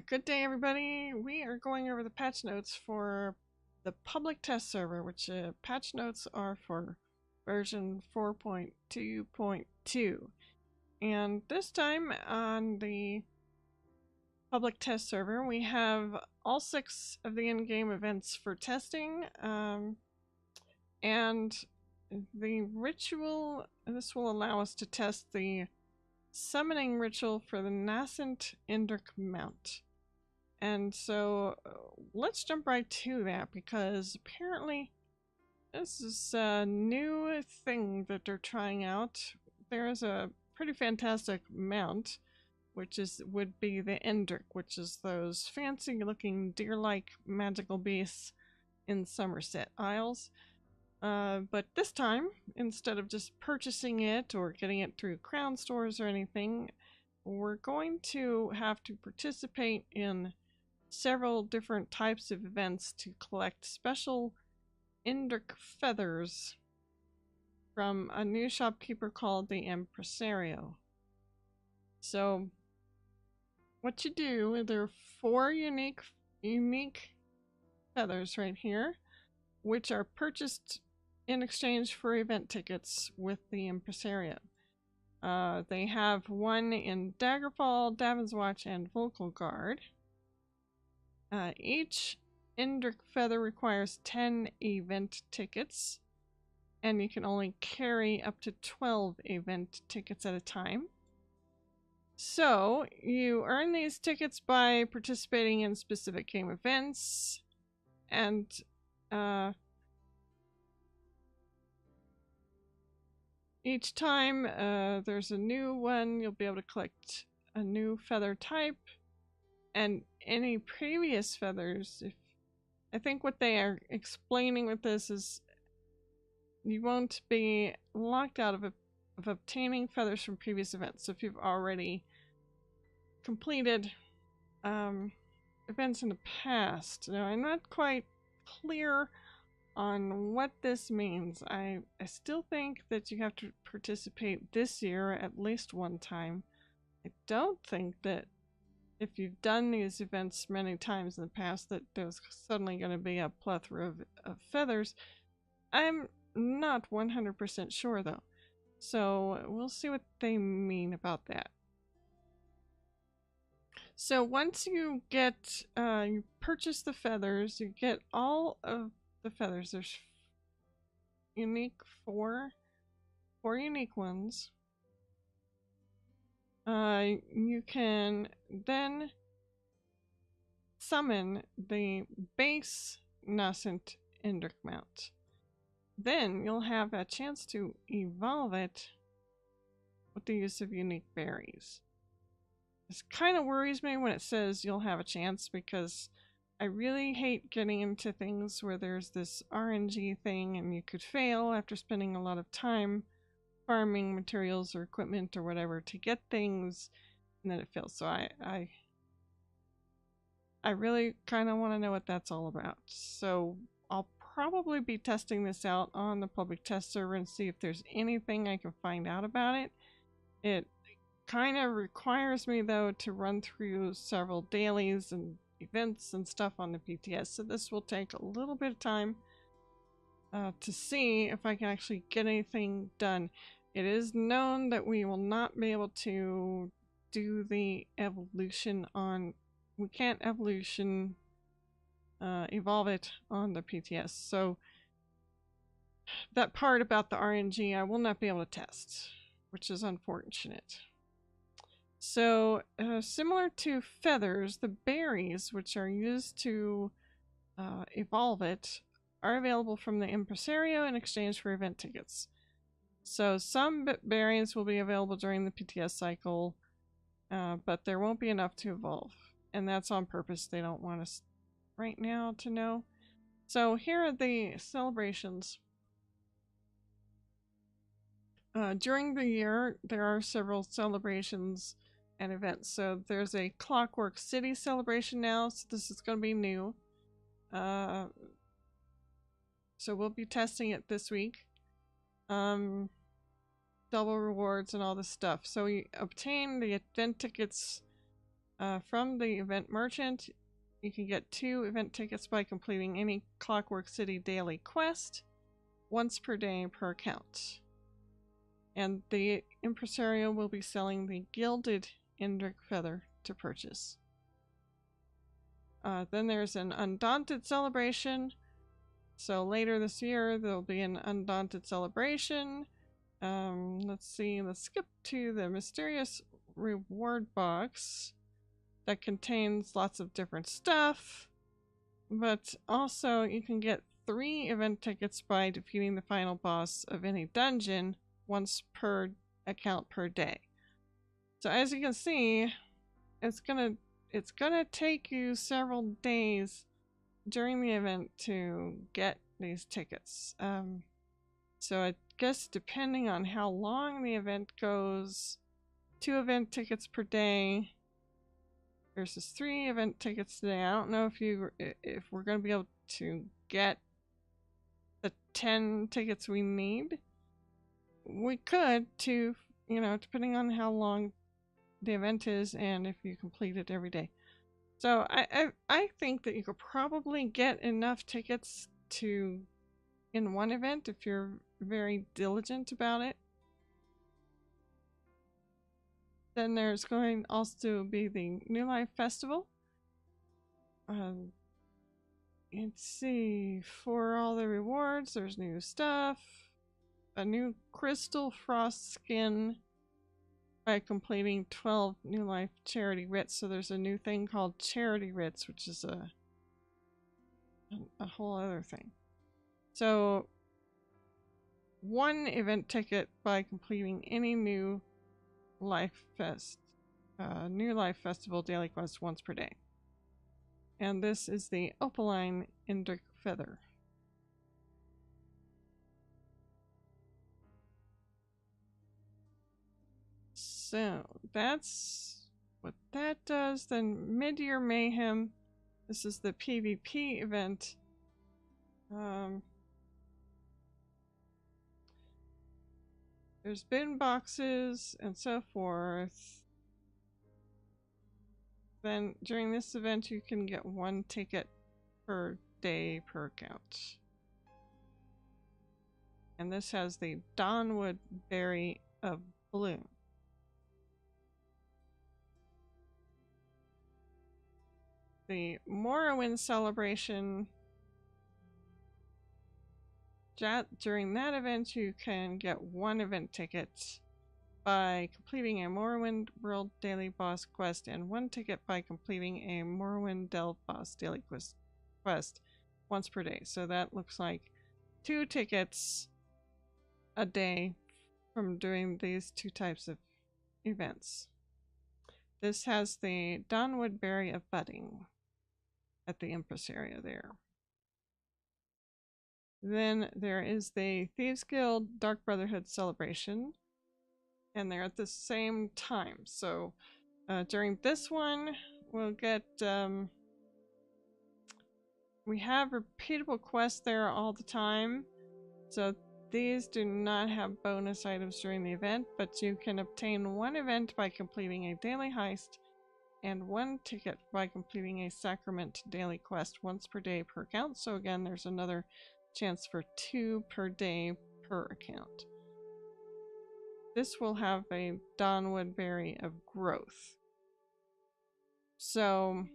Good day, everybody. We are going over the patch notes for the public test server, which patch notes are for version 4.2.2. And this time on the public test server, we have all 6 of the in-game events for testing, and the ritual. This will allow us to test the summoning ritual for the Nascent Indrik mount. And so let's jump right to that, because apparently this is a new thing that they're trying out. There is a pretty fantastic mount, which would be the Indrik, which is those fancy looking deer-like magical beasts in Somerset Isles. But this time, instead of just purchasing it or getting it through crown stores or anything, we're going to have to participate in several different types of events to collect special Indrik feathers from a new shopkeeper called the Impresario. So what you do, there are 4 unique feathers right here, which are purchased in exchange for event tickets with the Impresario. They have one in Daggerfall, Davin's Watch, and Vocal Guard. Each Indrik feather requires 10 event tickets, and you can only carry up to 12 event tickets at a time. So you earn these tickets by participating in specific game events, and each time there's a new one, you'll be able to collect a new feather type, and any previous feathers. I think what they are explaining with this is you won't be locked out of obtaining feathers from previous events. So if you've already completed events in the past. Now, I'm not quite clear on what this means. I still think that you have to participate this year at least one time. I don't think that if you've done these events many times in the past that there's suddenly going to be a plethora of feathers. I'm not 100% sure though. So we'll see what they mean about that. So once you get, you purchase the feathers, you get all of the feathers. There's four unique ones. You can then summon the base Nascent Indrik mount. Then you'll have a chance to evolve it with the use of unique berries. This kind of worries me when it says you'll have a chance, because I really hate getting into things where there's this RNG thing and you could fail after spending a lot of time farming materials or equipment or whatever to get things, and then it fails. So I really kind of want to know what that's all about. So I'll probably be testing this out on the public test server and see if there's anything I can find out about it. It kind of requires me though to run through several dailies and events and stuff on the PTS, so this will take a little bit of time to see if I can actually get anything done. It is known that we will not be able to do the evolution on, we can't evolve it on the PTS, so that part about the RNG I will not be able to test, which is unfortunate. So similar to feathers, the berries, which are used to evolve it, are available from the Impresario in exchange for event tickets. So some berries will be available during the PTS cycle, but there won't be enough to evolve. And that's on purpose. They don't want us right now to know. So here are the celebrations. During the year, there are several celebrations and events. So there's a Clockwork City celebration now, so this is going to be new. So we'll be testing it this week. Double rewards and all this stuff. So we obtain the event tickets From the event merchant, you can get 2 event tickets by completing any Clockwork City daily quest once per day per account. And the impresario will be selling the gilded Indrik feather to purchase. Then there's an Undaunted celebration. So later this year, there'll be an Undaunted celebration. Let's see, let's skip to the mysterious reward box that contains lots of different stuff. But also, you can get 3 event tickets by defeating the final boss of any dungeon once per account per day. So as you can see, it's gonna take you several days during the event to get these tickets. So I guess depending on how long the event goes, 2 event tickets per day versus 3 event tickets today. I don't know if we're gonna be able to get the 10 tickets we need. We could to, depending on how long the event is and if you complete it every day. So I think that you could probably get enough tickets in one event if you're very diligent about it. Then there's going also to be the New Life Festival. Let's see, for all the rewards, there's new stuff. A new Crystal Frost skin by completing 12 New Life charity writs. So there's a new thing called charity writs, which is a whole other thing. So 1 event ticket by completing any New Life Festival daily quest once per day. And this is the Opaline Indrik feather. So that's what that does. Then Mid-Year Mayhem. This is the PvP event. There's bin boxes and so forth. Then during this event you can get 1 ticket per day per account. And this has the Dawnwood Berry of Bloom. The Morrowind celebration. During that event you can get 1 event ticket by completing a Morrowind World Daily Boss Quest and 1 ticket by completing a Morrowind Delve Boss Daily Quest once per day. So that looks like 2 tickets a day from doing these 2 types of events. This has the Dawnwood Berry of Budding at the Empress area there. Then there is the Thieves Guild Dark Brotherhood celebration, and they're at the same time. So during this one, we'll get we have repeatable quests there all the time. So these do not have bonus items during the event, but you can obtain 1 event by completing a daily heist and 1 ticket by completing a Sacrament daily quest once per day per account. So again, there's another chance for 2 per day per account. This will have a Dawnwood Berry of Growth. So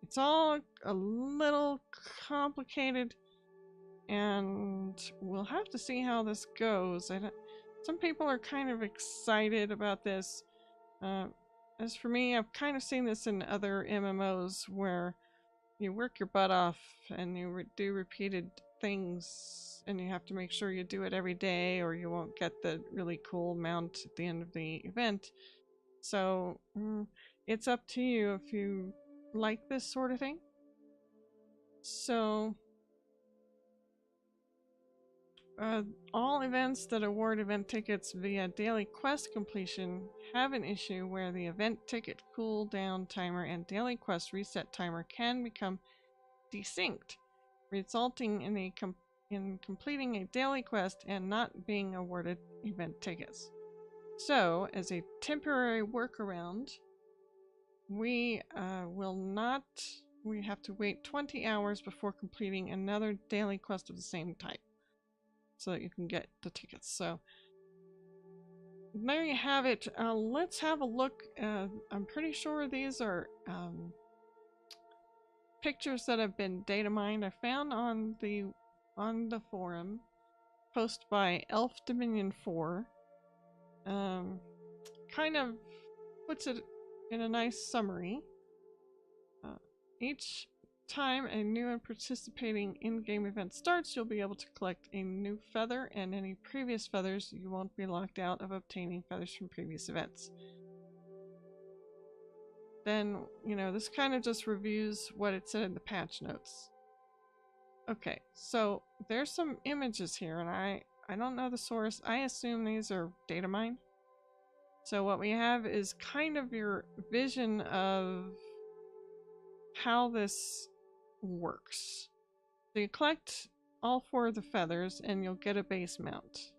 it's all a little complicated, and we'll have to see how this goes. Some people are kind of excited about this. As for me, I've kind of seen this in other MMOs where you work your butt off and you do repeated things, and you have to make sure you do it every day or you won't get the really cool mount at the end of the event. So it's up to you if you like this sort of thing. So all events that award event tickets via daily quest completion have an issue where the event ticket cooldown timer and daily quest reset timer can become desynced, resulting in completing a daily quest and not being awarded event tickets. So, as a temporary workaround, we will not. We have to wait 20 hours before completing another daily quest of the same type, so that you can get the tickets. So there you have it. Let's have a look. I'm pretty sure these are pictures that have been data mined. I found on the forum post by Elf Dominion 4. Kind of puts it in a nice summary. Each time a new and participating in-game event starts, you'll be able to collect a new feather, and any previous feathers, you won't be locked out of obtaining feathers from previous events. Then, you know, this kind of just reviews what it said in the patch notes. Okay, so there's some images here, and I don't know the source. I assume these are data mined. So what we have is kind of your vision of how this works. So you collect all 4 of the feathers and you'll get a base mount.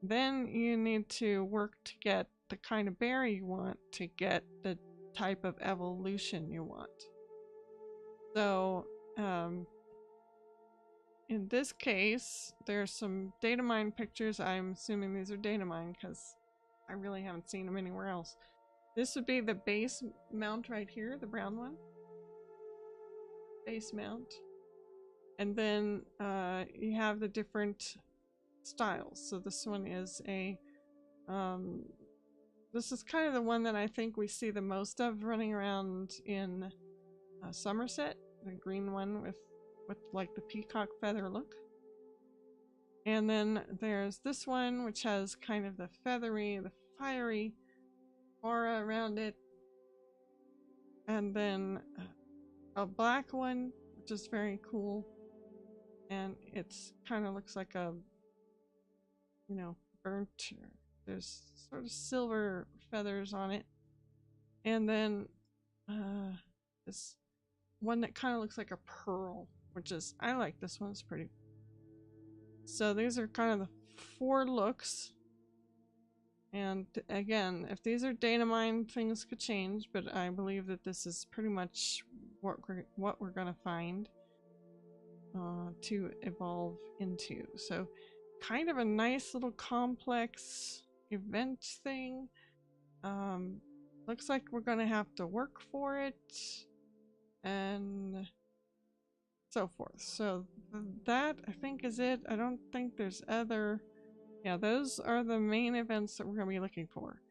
Then you need to work to get the kind of berry you want to get the type of evolution you want. So in this case, there's some data mine pictures. I'm assuming these are data mine because I really haven't seen them anywhere else. This would be the base mount right here, the brown one. Base mount. And then you have the different styles. So this one is a this is kind of the one that I think we see the most of running around in Somerset, the green one with like the peacock feather look. And then there's this one which has kind of the feathery, the fiery aura around it. And then a black one which is very cool. And it's kind of looks like a, you know, burnt, there's sort of silver feathers on it. And then this one that kind of looks like a pearl, which is, I like this one, it's pretty. So these are kind of the 4 looks. And again, if these are data mined, things could change, but I believe that this is pretty much what we're gonna find to evolve into. So kind of a nice little complex event thing. Looks like we're gonna have to work for it and so forth. So that I think is it. I don't think there's other. Yeah, those are the main events that we're gonna be looking for.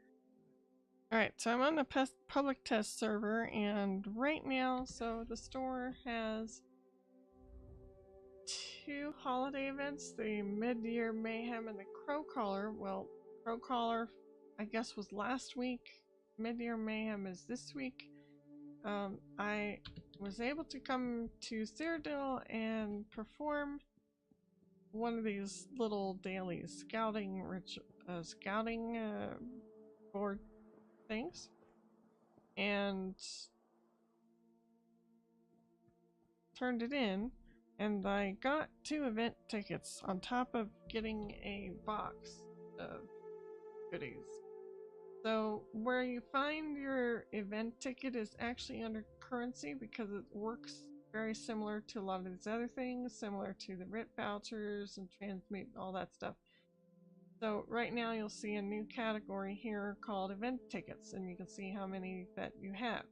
Alright, so I'm on the public test server, and right now, so the store has 2 holiday events, the Mid-Year Mayhem and the Crow Caller. Well, Crow Caller, I guess, was last week. Mid-Year Mayhem is this week. I was able to come to Cyrodiil and perform one of these little daily scouting board things, and turned it in. And I got 2 event tickets on top of getting a box of goodies. So where you find your event ticket is actually under currency, because it works very similar to a lot of these other things, similar to the RIT vouchers and transmute and all that stuff. So right now you'll see a new category here called event tickets, and you can see how many that you have.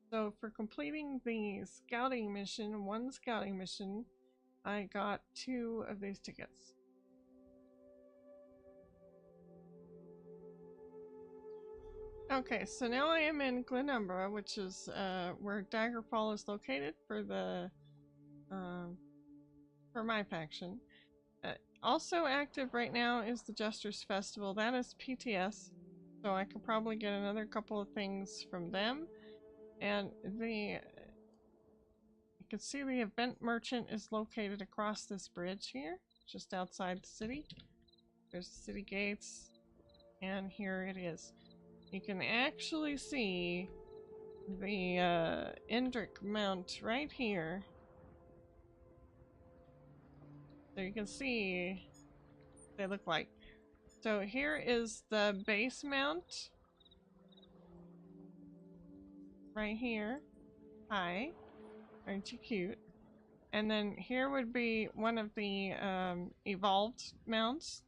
So for completing the scouting mission, 1 scouting mission, I got 2 of these tickets. Okay, so now I am in Glenumbra, which is where Daggerfall is located for the for my faction. Also active right now is the Jester's Festival. That is PTS, so I could probably get another couple of things from them. And you can see the event merchant is located across this bridge here, just outside the city. There's the city gates, and here it is. You can actually see the Indrik Mount right here. So you can see they look like. So here is the base mount. Right here. Hi. Aren't you cute? And then here would be one of the evolved mounts.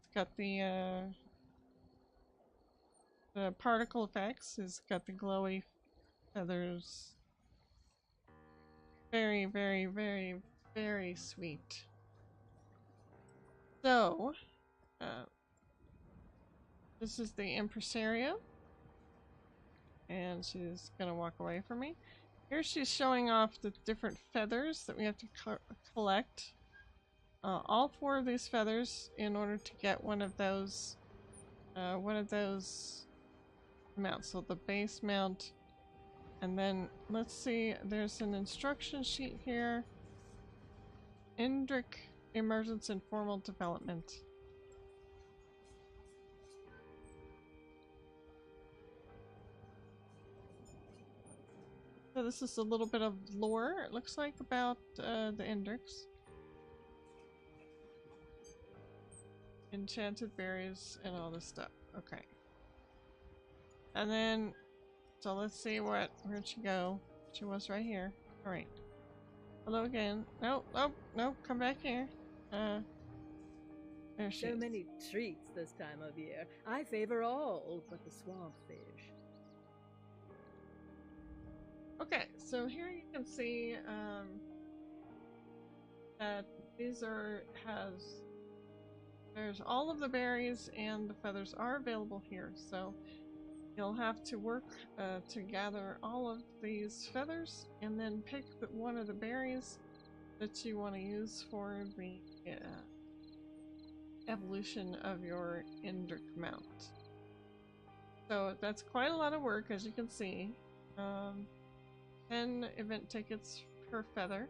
It's got the particle effects. It's got the glowy feathers. Very, very, very, very sweet. So, this is the impresario. And she's gonna walk away from me. Here she's showing off the different feathers that we have to collect. All 4 of these feathers in order to get one of those mounts. So the base mount, and then let's see. There's an instruction sheet here. Indrik emergence and formal development. So this is a little bit of lore, it looks like, about the Indriks. Enchanted berries and all this stuff. Okay. And then, so let's see where'd she go? She was right here. Alright. Hello again. No, no, come back here. There she is. So many treats this time of year. I favor all but the swamp fish. Okay, so here you can see that these there's all of the berries and the feathers are available here, so you'll have to work to gather all of these feathers and then pick one of the berries that you want to use for the evolution of your Indrik mount. So that's quite a lot of work, as you can see. 10 event tickets per feather.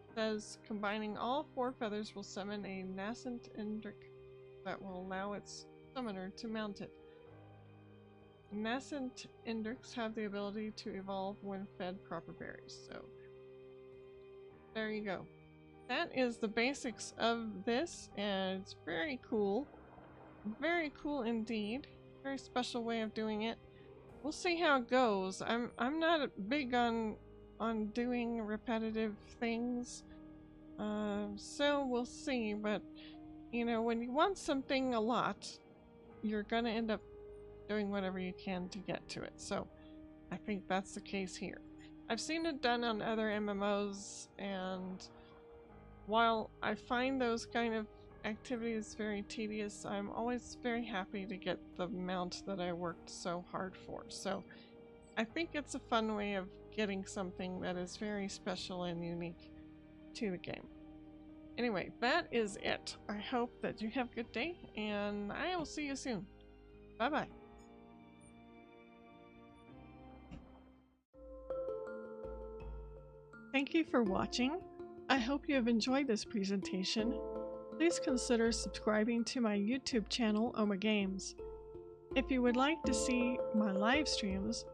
It says combining all 4 feathers will summon a Nascent Indrik that will allow its summoner to mount it. Nascent Indriks have the ability to evolve when fed proper berries. So there you go. That is the basics of this, and it's very cool. Very cool indeed. Very special way of doing it. We'll see how it goes. I'm not big on doing repetitive things, so we'll see. But you know, when you want something a lot, you're gonna end up doing whatever you can to get to it. So I think that's the case here. I've seen it done on other MMOs, and while I find those kind of activities very tedious, I'm always very happy to get the mount that I worked so hard for. So I think it's a fun way of getting something that is very special and unique to the game. Anyway, that is it. I hope that you have a good day, and I will see you soon. Bye bye. Thank you for watching. I hope you have enjoyed this presentation. Please consider subscribing to my YouTube channel, Oma Games. If you would like to see my live streams,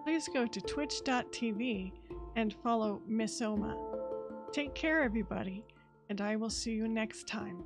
please go to twitch.tv and follow Miss Oma. Take care, everybody, and I will see you next time.